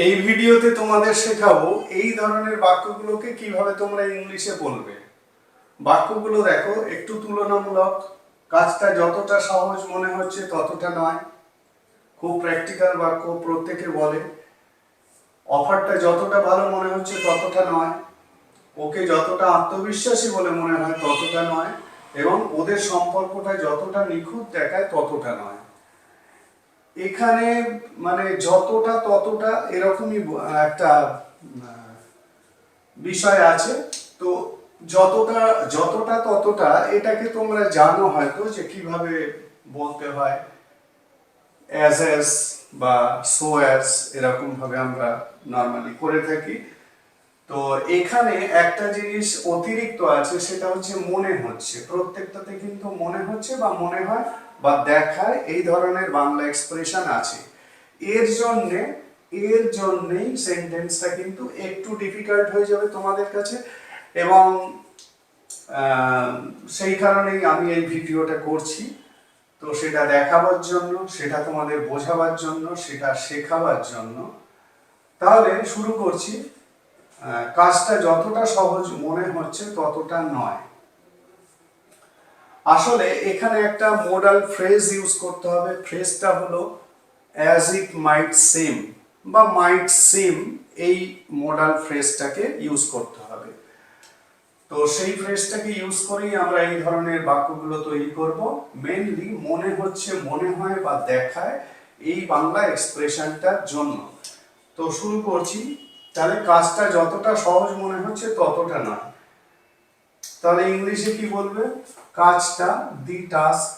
এই ভিডিওতে তোমাদের শেখাবো এই ধরনের বাক্যগুলোকে কিভাবে তোমরা ইংলিশে বলবে। বাক্যগুলো দেখো একটু তুলনামূলক, কাজটা যতটা সহজ মনে হচ্ছে ততটা নয়, খুব প্র্যাকটিক্যাল বাক্য, প্রত্যেকে বলে। অফারটা যতটা ভালো মনে হচ্ছে ততটা নয়, ওকে যতটা আত্মবিশ্বাসী বলে মনে হয় ততটা নয়, এবং ওদের সম্পর্কটা যতটা নিখুঁত দেখায় ততটা নয়। এখানে মানে যতটা ততটা এরকমই একটা বিষয় আছে। তো যতটা যতটা ততটা এটাকে তোমরা জানো হয়তো যে কিভাবে বলতে হয়, অ্যাজ বা সো অ্যাজ, এরকম ভাবে আমরা নর্মালি করে থাকি। তো এখানে একটা জিনিস অতিরিক্ত আছে, সেটা হচ্ছে মনে হচ্ছে। প্রত্যেকটাতে কিন্তু মনে হচ্ছে বা মনে হয় বা দেখায়, এই ধরনের বাংলা এক্সপ্রেশন আছে। এর জন্যেই সেন্টেন্সটা কিন্তু একটু ডিফিকাল্ট হয়ে যাবে তোমাদের কাছে, এবং সেই কারণেই আমি এই ভিডিওটা করছি। তো সেটা দেখাবার জন্য, সেটা তোমাদের বোঝাবার জন্য, সেটা শেখাবার জন্য। তাহলে শুরু করছি। কাজটা যতটা সহজ মনে হচ্ছে ততটা নয়। আসলে এখানে একটা মোডাল ফ্রেজ ইউজ করতে হবে। ফ্রেজটা হলো অ্যাজ ইট মাইট সিম বা মাইট সিম, এই মোডাল ফ্রেজটাকে ইউজ করতে হবে। তো সেই ফ্রেজটাকে ইউজ করেই আমরা এই ধরনের বাক্যগুলো তৈরি করব। মেইনলি মনে হচ্ছে, মনে হয় বা দেখায়, এই বাংলা এক্সপ্রেশনটার জন্য। তো শুরু করছি। তাহলে কাজটা যতটা সহজ মনে হচ্ছে ততটা নয়। তাহলে ইংলিশে কি বলবে? কাজটা, দি টাস্ক,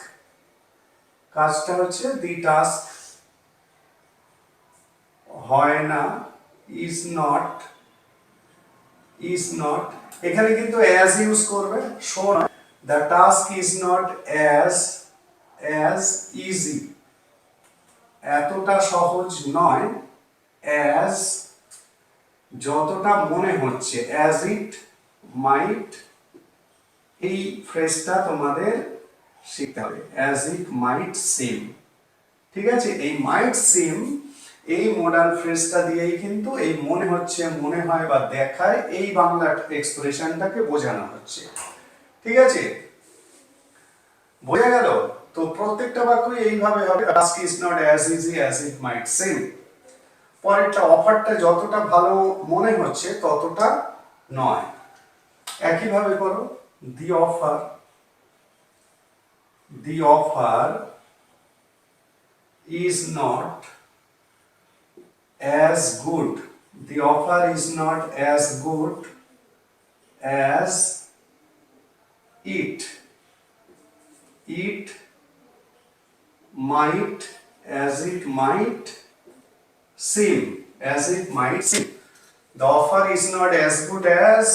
কাজটা হচ্ছে দি টাস্ক। হয় না, ইজ নট, ইজ নট, এখানে কিন্তু অ্যাজ ইউজ করবে, শো নয়। The task is not as easy, এতটা সহজ নয়, অ্যাজ যতটা মনে হচ্ছে, অ্যাজ ইট মাইট, এই ফ্রেজটা তোমাদের শিখতে হবে। অ্যাজ ইট মাইট সিম, ঠিক আছে? এই মাইট সিম, এই মডাল ফ্রেজটা দিয়েই কিন্তু এই মনে হচ্ছে, মনে হয় বা দেখায়, এই বাংলা এক্সপ্রেশনটাকে বোঝানো হচ্ছে। ঠিক আছে, বোঝা গেল? তো প্রত্যেকটা বাক্যই এইভাবে হবে। Task is not as easy as it might seem. পরেরটা, অফারটা যতটা ভালো মনে হচ্ছে ততটা নয়। একইভাবে করো। দি offer, the offer is not as good, the offer is not as good as it might, as it might seem, as it might seem, the offer is not as good as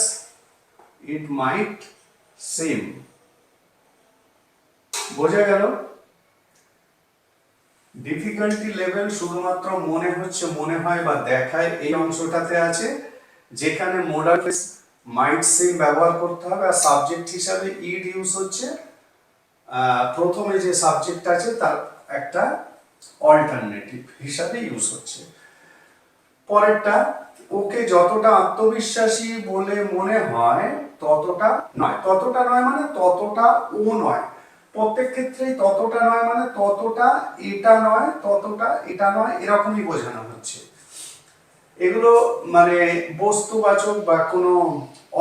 it might seem. বোঝা গেল? Difficulty level শুধুমাত্র মনে হচ্ছে, মনে হয় বা দেখায়, এই অংশটাতে আছে, যেখানে মোডাল ফ্রেজ মাইট সিম ব্যবহার করতে হবে। আর সাবজেক্ট হিসাবে ইড ইউজ হচ্ছে। প্রথমে যে সাবজেক্ট আছে তার একটা অল্টারনেটিভ হিসাবে ইউজ হচ্ছে। পরেরটা, ওকে যতটা আত্মবিশ্বাসী বলে মনে হয় ততটা নয়। ততটা নয় মানে ততটা ও নয়। প্রত্যেক ক্ষেত্রেই ততটা নয় মানে ততটা এটা নয়, ততটা এটা নয়, এরকমই বোঝানো হচ্ছে। এগুলো মানে বস্তুবাচক বা কোনো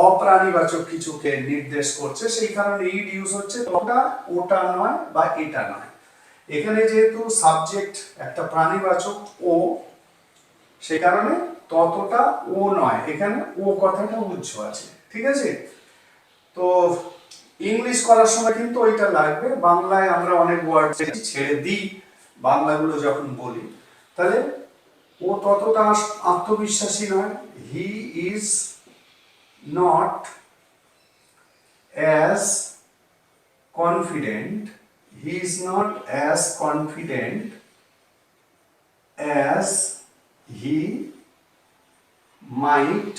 অপ্রাণীবাচক কিছুকে নির্দেশ করছে, সেই কারণে ইড ইউজ হচ্ছে। ততটা ওটা নয় বা এটা নয়। এখানে যেহেতু সাবজেক্ট একটা প্রাণীবাচক ও, সেই কারণে ততটা ও নয়, এখানে ও কথাটা উজ্জ্ব আছে। ঠিক আছে? তো ইংলিশ করার সময় কিন্তু ওইটা লাগবে। বাংলায় আমরা অনেক ওয়ার্ড ছেড়ে দিই বাংলাগুলো যখন বলি। তাহলে ও ততটা আত্মবিশ্বাসী নয়, he is not as confident, he is not as confident as he might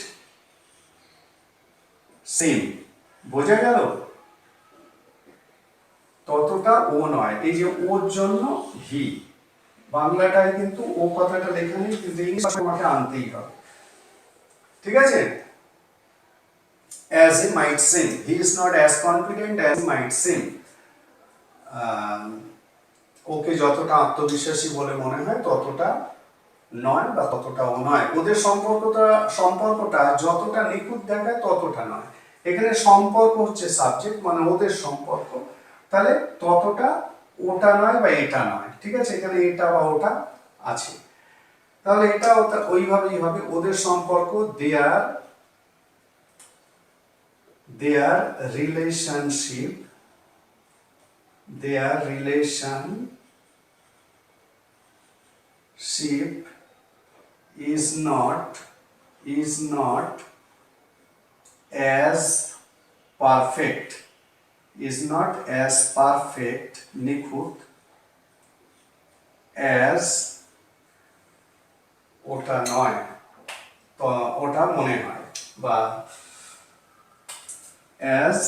seem. বোঝা গেল? ততটা ও নয়, এই যে ওর জন্য হি, বাংলাটায় কিন্তু ও কথাটা লেখা নেই, কিন্তু ইংলিশ তোমাকে আনতেই হবে। ঠিক আছে? as he might seem, he is not as confident as he might seem. ওকে যতটা আত্মবিশ্বাসী বলে মনে হয় ততটা নয় বা ততটাও নয়। ওদের সম্পর্কটা যতটা নিখুঁত দেখায় ততটা নয়। এখানে সম্পর্ক হচ্ছে সাবজেক্ট, মানে ওদের সম্পর্ক, তাহলে ততটা ওটা নয় বা এটা নয়। ঠিক আছে? এখানে এটা বা ওটা আছে, তাহলে এটা ওটা ওইভাবেই হবে। ওদের সম্পর্ক their relationship is not as perfect নিখুঁত as ওটা নয়, তো ওটা মনে হয়, বা as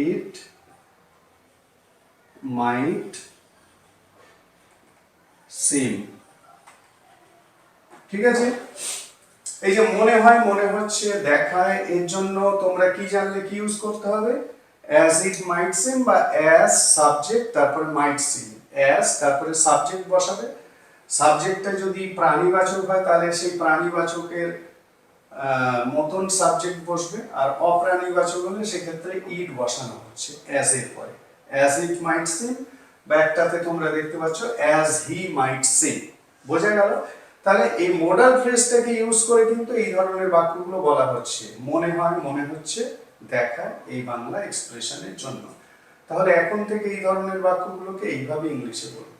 it might seem। ঠিক আছে? এই যে মনে হয়, মনে হচ্ছে, দেখায়, এর জন্য তোমরা কি জানলে কি ইউজ করতে হবে? as it might seem বা as সাবজেক্ট তারপরে might seem, as তারপরে সাবজেক্ট বসাবে। সাবজেক্টটা যদি প্রাণীবাচক হয় তাহলে সেই প্রাণীবাচকের মতন সাবজেক্ট বসবে, আর অপ্রাণীবাচক হলে সেক্ষেত্রে ইট বসানো হচ্ছে as এর পরে। as it might seem বা একটাতে তোমরা দেখতে পাচ্ছ as he might seem। বোঝা গেল? তাহলে এই মডাল ফ্রেজটাকে ইউজ করে কিন্তু এই ধরনের বাক্যগুলো বলা হচ্ছে, মনে হয়, মনে হচ্ছে, দেখায়, এই বাংলা এক্সপ্রেশনের জন্য। তাহলে এখন থেকে এই ধরনের বাক্যগুলোকে এইভাবে ইংলিশে বলবো।